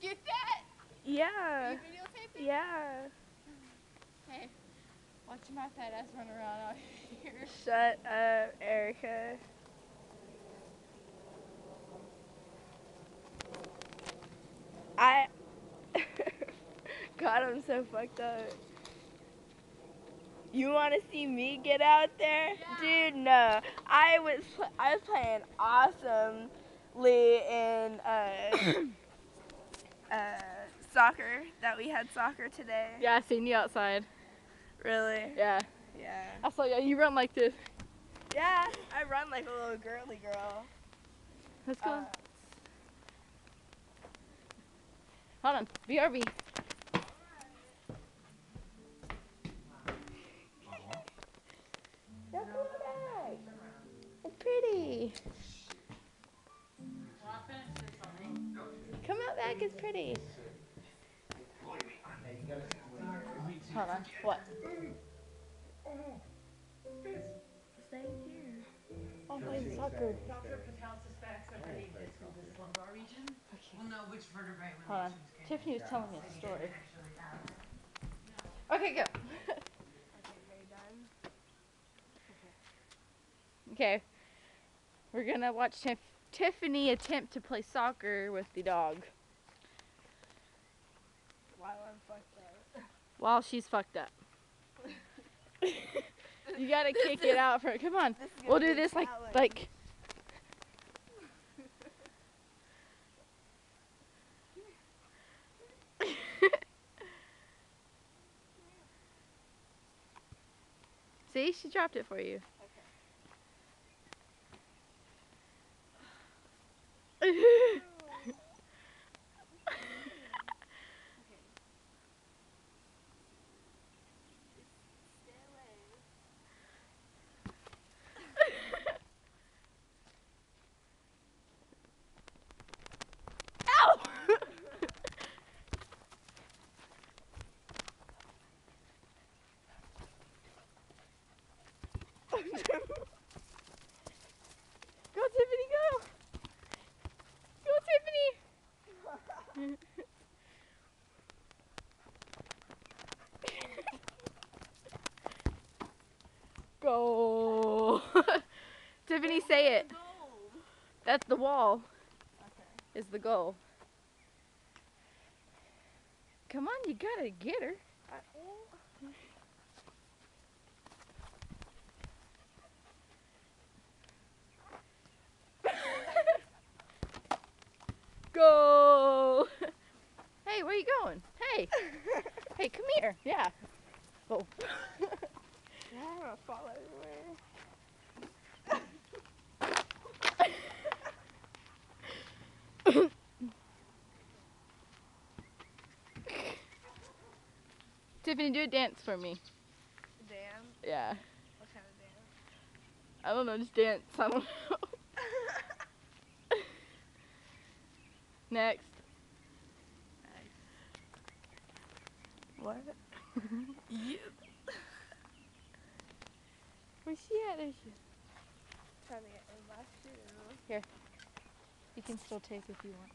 get that? Yeah. Are you videotaping? Yeah. Hey, watch my fat ass run around out here. Shut up, Erica. God, I'm so fucked up. You want to see me get out there? Yeah. Dude, no. I was playing awesomely in soccer. That we had soccer today. Yeah, I seen you outside. Really? Yeah. Yeah. I saw you run like this. Yeah, I run like a little girly girl. Let's go. Hold on. BRB. No, come back. It's pretty. Come out back, it's pretty. Hold on. What? Stay here. I'm playing soccer. Dr. Patel suspects a brain hit through this lumbar region. Okay. We'll know which vertebrae Hold on. relations came Tiffany was telling me a from. story. Actually have. Okay, go. Okay, done. Okay. We're gonna watch Tiffany attempt to play soccer with the dog While I'm fucked up. while she's fucked up. You gotta kick it out for. Come on. We'll do this like. See, she dropped it for you. Okay. Ow! Go, Tiffany, go! Go, Tiffany! Go! Tiffany, say it. That's the wall. Okay. Is the goal. Come on, you gotta get her. Go! Hey, where you going? Hey! Hey, come here. Yeah. Oh. Yeah, I'm gonna fall everywhere. Tiffany, do a dance for me. Dance? Yeah. What kind of dance? I don't know, just dance. I don't know. Next. What? You. Where's she at? There she is. Trying to get in my shoe. Here. You can still take if you want.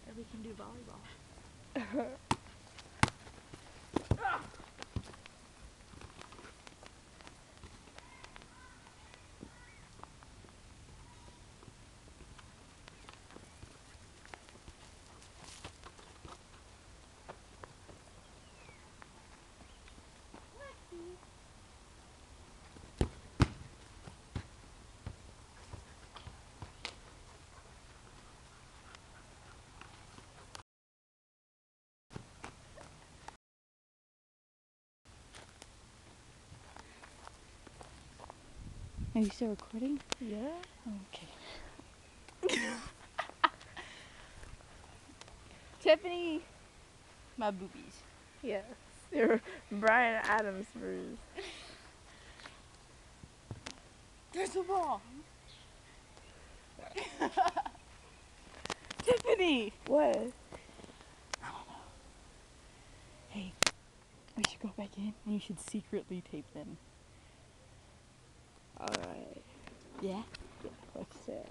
Or we can do volleyball. Are you still recording? Yeah. Okay. Tiffany, my boobies. Yes. Your Brian Adams bruise. There's a ball. Tiffany! What? Hey, we should go back in and you should secretly tape them. Alright. Yeah? Let's say.